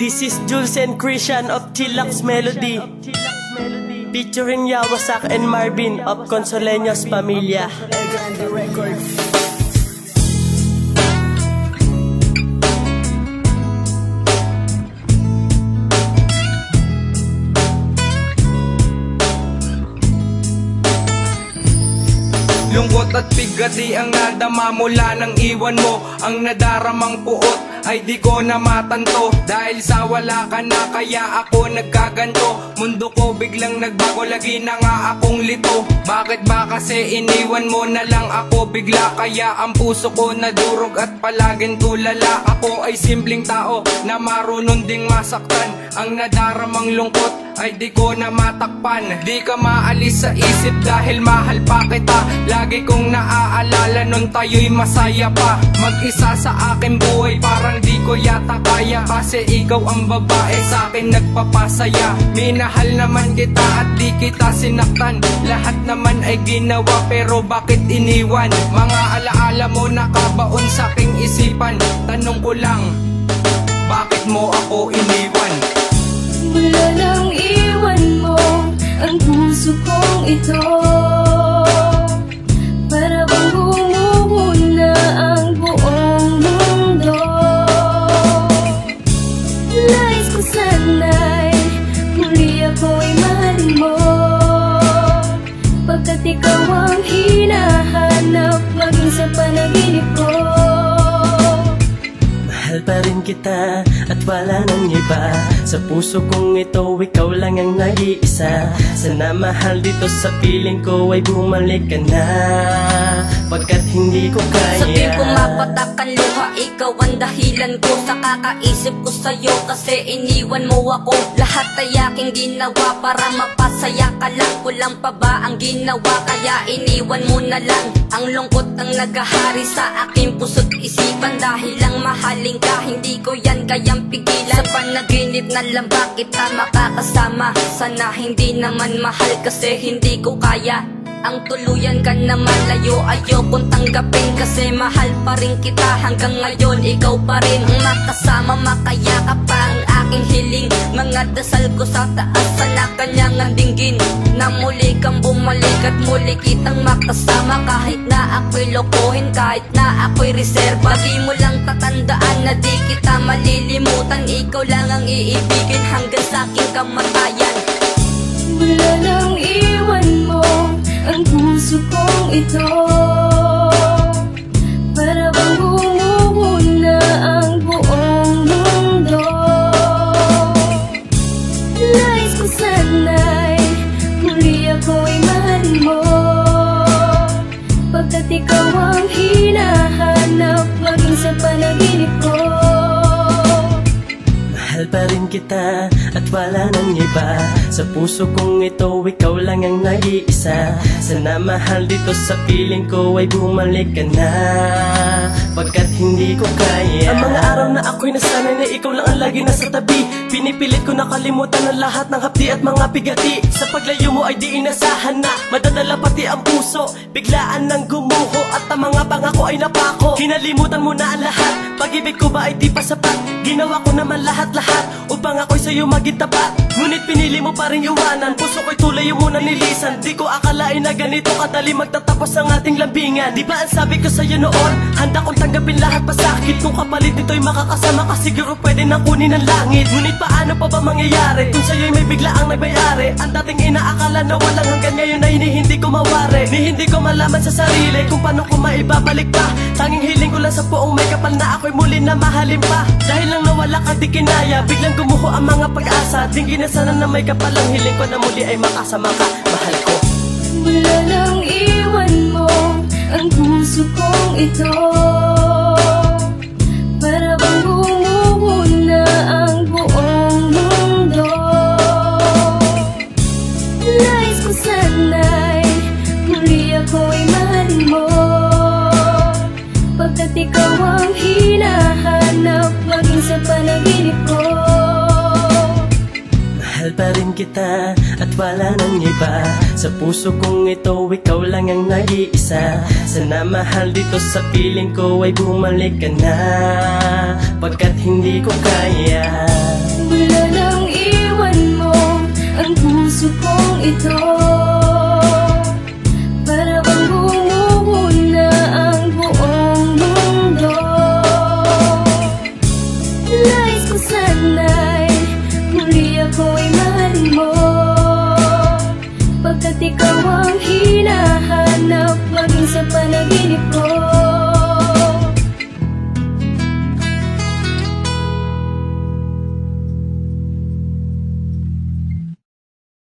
This is Jules and Christian of Chillax Melody, featuring Yawasak and Marvin of Consoleños Pamilya. Lungkot at bigati ang nadama mula nang iwan mo. Ang nadaramang puot ay di ko na matanto. Dahil sa wala ka na kaya ako nagkaganto. Mundo ko biglang nagbago, lagi na nga akong lito. Bakit ba kasi iniwan mo na lang ako bigla? Kaya ang puso ko nadurog at palaging tulala. Ako ay simpleng tao na marunong ding masaktan. Ang nadaramang lungkot ay di ko na matakpan. Di ka maalis sa isip dahil mahal pa kita. Lagi kong naaalala nun tayo'y masaya pa. Mag-isa sa aking buhay parang di ko yata kaya. Kasi ikaw ang babae sa akin nagpapasaya. Minahal naman kita at di kita sinaktan. Lahat naman ay ginawa pero bakit iniwan? Mga alaala mo nakabaon sa aking isipan. Tanong ko lang, bakit mo ako iniwan? Mula nang iwan mo ang puso kong ito, para bang gumuho na ang buong mundo. Nais ko sana'y muli ako'y mahalin mo, pagkat ikaw ang hinahanap maging sa panaginip ko. Mahal pa rin kita at wala nang iba. Sa puso kong ito, ikaw lang ang nag-iisa. Sana mahal dito sa piling ko ay bumalik ka na, pagkat hindi ko kaya. Sabi pumapatak ang luha, ikaw ang dahilan ko sa kakaisip ko sa'yo. Kasi iniwan mo ako, lahat ay aking ginawa para mapasaya ka lang. Kulang pa ba ang ginawa, kaya iniwan mo na lang. Ang lungkot ang naghahari sa aking puso't isipan. Dahil lang mahalin ka, hindi ko yan kayang pigilan. Sa panaginip na lang ba kita makakasama? Sana hindi naman mahal kasi hindi ko kaya. Ang tuluyan ka naman layo, ayokong tanggapin. Kasi mahal pa rin kita hanggang ngayon. Ikaw pa rin ang makasama, makayakap pa ang aking hiling. Mga dasal ko sa taas, sana kanyang andinggin na muli kang bumalik at muli kitang makasama. Kahit na ako'y lokohin, kahit na ako'y reserva, di mo lang tatandaan na di kita malilimutan. Ikaw lang ang iibigin hanggang sa aking kamatayan. Mula nang iwan mo ang puso kong ito, para bang gumuho na ang buong mundo. Nais ko sana'y muli ako'y mahalin mo, pagkat ikaw ang hinahanap maging sa panaginip ko. Mahal pa rin kita at wala nang iba. Sa puso kong ito, ikaw lang ang nag-iisa. Sana mahal dito sa piling ko ay bumalik ka na, pagkat hindi ko kaya. Ang mga araw na ako'y nasanay na ikaw lang ang lagi nasa tabi. Pinipilit ko nakalimutan ang lahat ng hapdi at mga bigati. Sa paglayo mo ay di inasahan na madadala pati ang puso. Biglaan nang gumuho at ang mga pangako ay napako. Kinalimutan mo na ang lahat, pag-ibig ko ba ay di pa sapat? Ginawa ko naman lahat-lahat upang ako'y sa'yo maging tapat. Ngunit pinili mo pa rin iwanan, puso ko'y tulay mo na nilisan. Di ko akalain na ganito kadali magtatapos ang ating lambingan. Di ba ang sabi ko sa'yo noon, handa kong tanggapin lahat pa sakit. Kung kapalit nito'y makakasama ka, siguro pwede nang kunin ang langit. Ngunit paano pa ba mangyayari kung sa'yo'y may biglaang nagbayari? Ang dating inaakala na walang hanggan, ngayon ay hindi ko mawari. Ni hindi ko malaman sa sarili kung paano ko maibabalik pa. Tanging hiling ko lang sa buong may kapal na ako'y muli na mahalin pa. Dahil lang nawala ka di kinaya, biglang gumuho ang mga pag-asa. Tingin na sana na may kapalang, hiling ko na muli ay makasama ka, mahal ko. Mula nang iwan mo ang puso kong ito, para bang gumuho na ang buong mundo. Nais ko sana'y muli ako'y mahalin mo, pagkat ikaw ang hinahanap maging sa panaginip ko. Mahal pa rin kita at wala nang iba. Sa puso kong ito, ikaw lang ang nag-iisa. Sana mahal dito sa piling ko ay bumalik ka na, pagkat hindi ko kaya. Mula nang iwan mo ang puso kong ito, para bang bumuo na ang buong mundo. Nais ko sana'y muli ako'y mahalin mo, pagkat ikaw ang hinahanap maging sa panaginip ko.